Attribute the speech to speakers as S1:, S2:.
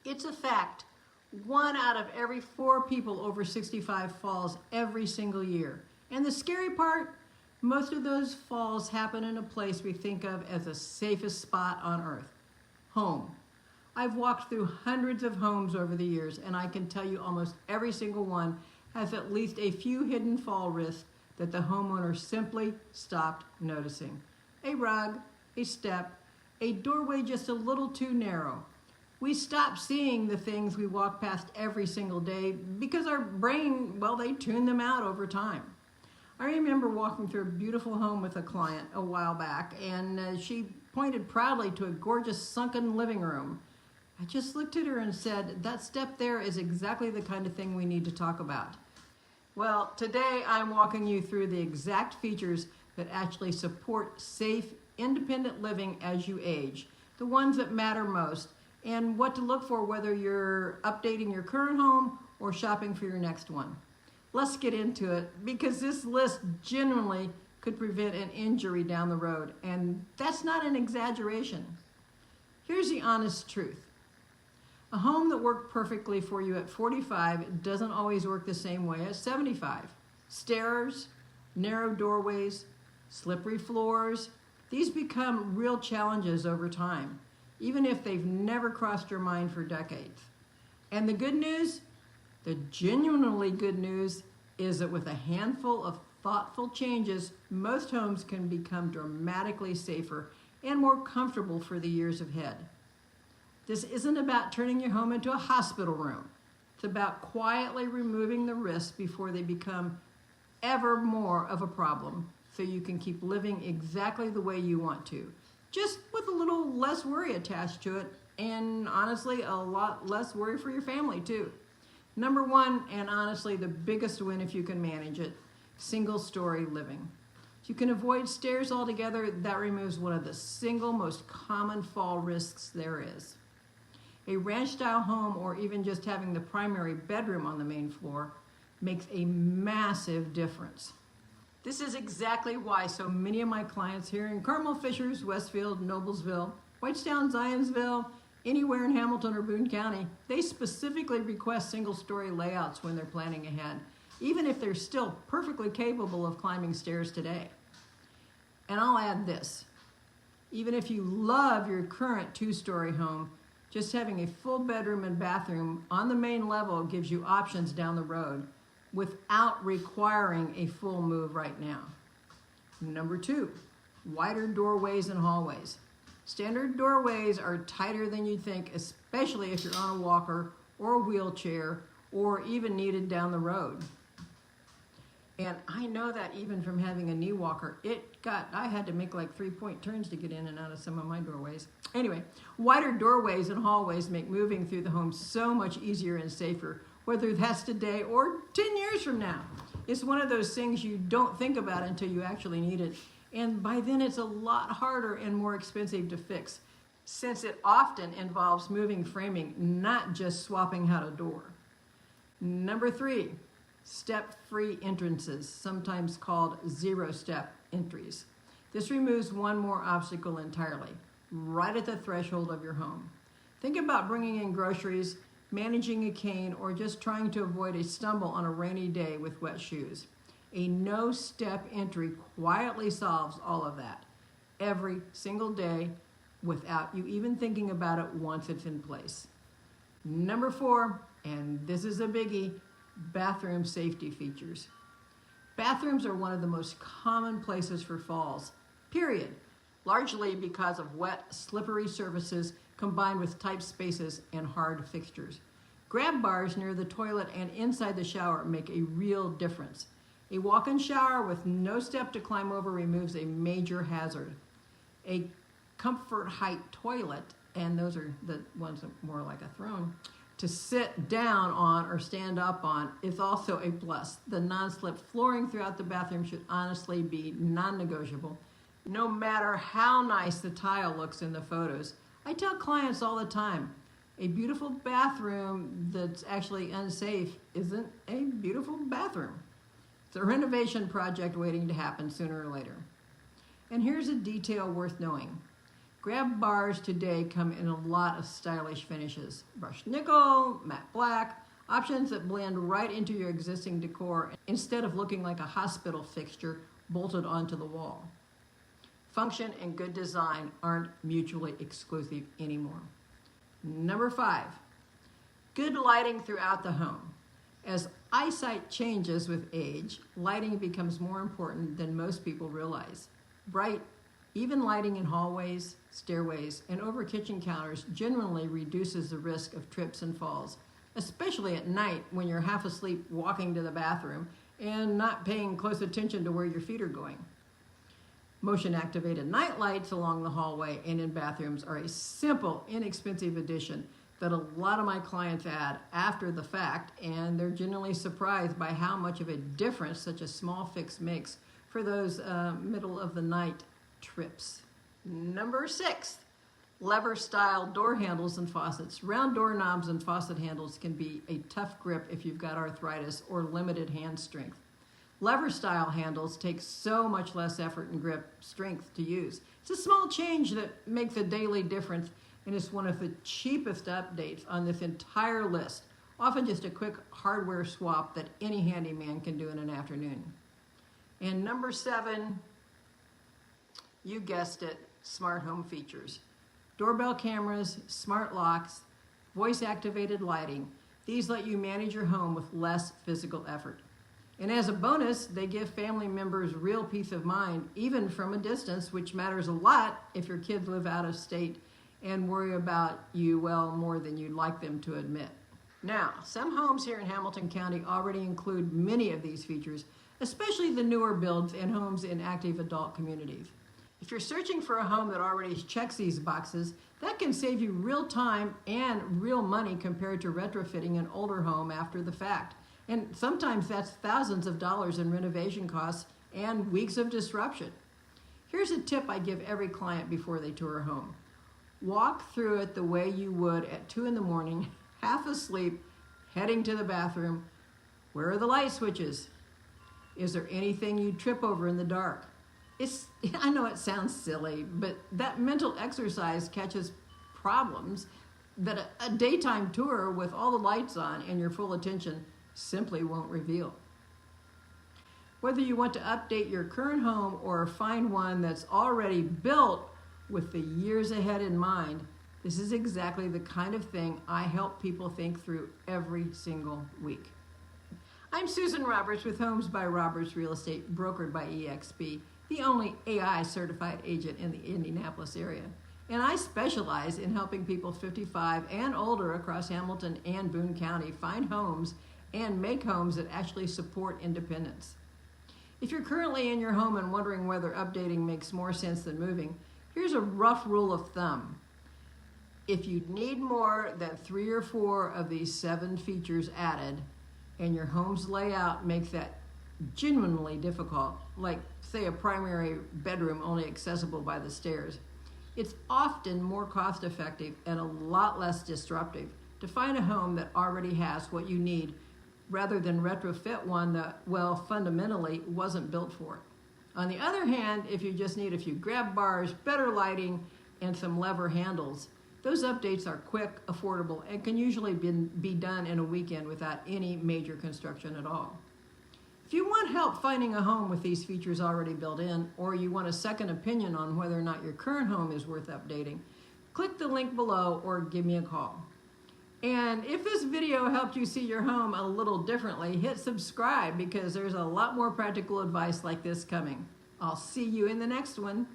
S1: It's a fact. 1 out of every 4 people over 65 falls every single year. And the scary part, most of those falls happen in a place we think of as the safest spot on earth, home. I've walked through hundreds of homes over the years, and I can tell you almost every single one has at least a few hidden fall risks that the homeowner simply stopped noticing. A rug, a step, a doorway just a little too narrow. We stop seeing the things we walk past every single day because our brain, well, they tune them out over time. I remember walking through a beautiful home with a client a while back, and she pointed proudly to a gorgeous sunken living room. I just looked at her and said, that step there is exactly the kind of thing we need to talk about. Well, today I'm walking you through the exact features that actually support safe, independent living as you age, the ones that matter most, and what to look for whether you're updating your current home or shopping for your next one. Let's get into it, because this list genuinely could prevent an injury down the road, and that's not an exaggeration. Here's the honest truth. A home that worked perfectly for you at 45 doesn't always work the same way at 75. Stairs, narrow doorways, slippery floors, these become real challenges over time, even if they've never crossed your mind for decades. And the good news, the genuinely good news, is that with a handful of thoughtful changes, most homes can become dramatically safer and more comfortable for the years ahead. This isn't about turning your home into a hospital room. It's about quietly removing the risks before they become ever more of a problem, so you can keep living exactly the way you want to, just with a little less worry attached to it, and honestly, a lot less worry for your family too. Number 1, and honestly the biggest win if you can manage it, single-story living. If you can avoid stairs altogether, that removes one of the single most common fall risks there is. A ranch-style home, or even just having the primary bedroom on the main floor, makes a massive difference. This is exactly why so many of my clients here in Carmel, Fishers, Westfield, Noblesville, Whitestown, Zionsville, anywhere in Hamilton or Boone County, they specifically request single-story layouts when they're planning ahead, even if they're still perfectly capable of climbing stairs today. And I'll add this. Even if you love your current 2-story home, just having a full bedroom and bathroom on the main level gives you options down the road without requiring a full move right now. Number 2, wider doorways and hallways. Standard doorways are tighter than you'd think, especially if you're on a walker or a wheelchair or even needed down the road. And I know that even from having a knee walker, I had to make like 3-point turns to get in and out of some of my doorways. Anyway, wider doorways and hallways make moving through the home so much easier and safer, whether that's today or 10 years from now. It's one of those things you don't think about until you actually need it. And by then it's a lot harder and more expensive to fix, since it often involves moving framing, not just swapping out a door. Number 3, step-free entrances, sometimes called zero-step entries. This removes one more obstacle entirely, right at the threshold of your home. Think about bringing in groceries, managing a cane, or just trying to avoid a stumble on a rainy day with wet shoes. A no-step entry quietly solves all of that every single day without you even thinking about it once it's in place. Number 4, and this is a biggie, bathroom safety features. Bathrooms are one of the most common places for falls, period, largely because of wet, slippery surfaces combined with tight spaces and hard fixtures. Grab bars near the toilet and inside the shower make a real difference. A walk-in shower with no step to climb over removes a major hazard. A comfort height toilet, and those are the ones that are more like a throne, to sit down on or stand up on is also a plus. The non-slip flooring throughout the bathroom should honestly be non-negotiable, no matter how nice the tile looks in the photos. I tell clients all the time, a beautiful bathroom that's actually unsafe isn't a beautiful bathroom. It's a renovation project waiting to happen sooner or later. And here's a detail worth knowing. Grab bars today come in a lot of stylish finishes. Brushed nickel, matte black, options that blend right into your existing decor instead of looking like a hospital fixture bolted onto the wall. Function and good design aren't mutually exclusive anymore. Number 5, good lighting throughout the home. As eyesight changes with age, lighting becomes more important than most people realize. Bright, even lighting in hallways, stairways, and over kitchen counters generally reduces the risk of trips and falls, especially at night when you're half asleep walking to the bathroom and not paying close attention to where your feet are going. Motion-activated night lights along the hallway and in bathrooms are a simple, inexpensive addition that a lot of my clients add after the fact, and they're generally surprised by how much of a difference such a small fix makes for those middle-of-the-night trips. Number 6, lever-style door handles and faucets. Round doorknobs and faucet handles can be a tough grip if you've got arthritis or limited hand strength. Lever-style handles take so much less effort and grip strength to use. It's a small change that makes a daily difference, and it's one of the cheapest updates on this entire list. Often just a quick hardware swap that any handyman can do in an afternoon. And number 7, you guessed it, smart home features. Doorbell cameras, smart locks, voice-activated lighting. These let you manage your home with less physical effort. And as a bonus, they give family members real peace of mind, even from a distance, which matters a lot if your kids live out of state and worry about you, well, more than you'd like them to admit. Now, some homes here in Hamilton County already include many of these features, especially the newer builds and homes in active adult communities. If you're searching for a home that already checks these boxes, that can save you real time and real money compared to retrofitting an older home after the fact. And sometimes that's thousands of dollars in renovation costs and weeks of disruption. Here's a tip I give every client before they tour a home. Walk through it the way you would at 2 in the morning, half asleep, heading to the bathroom. Where are the light switches? Is there anything you'd trip over in the dark? I know it sounds silly, but that mental exercise catches problems that a daytime tour with all the lights on and your full attention simply won't reveal. Whether you want to update your current home or find one that's already built with the years ahead in mind, this is exactly the kind of thing I help people think through every single week. I'm Susan Roberts with Homes by Roberts Real Estate, brokered by eXp, the only AI certified agent in the Indianapolis area. And I specialize in helping people 55 and older across Hamilton and Boone County find homes and make homes that actually support independence. If you're currently in your home and wondering whether updating makes more sense than moving, here's a rough rule of thumb. If you need more than 3 or 4 of these 7 features added, and your home's layout makes that genuinely difficult, like say a primary bedroom only accessible by the stairs, it's often more cost effective and a lot less disruptive to find a home that already has what you need rather than retrofit one that, well, fundamentally wasn't built for it. On the other hand, if you just need a few grab bars, better lighting, and some lever handles, those updates are quick, affordable, and can usually be done in a weekend without any major construction at all. If you want help finding a home with these features already built in, or you want a second opinion on whether or not your current home is worth updating, click the link below or give me a call. And if this video helped you see your home a little differently, hit subscribe because there's a lot more practical advice like this coming. I'll see you in the next one.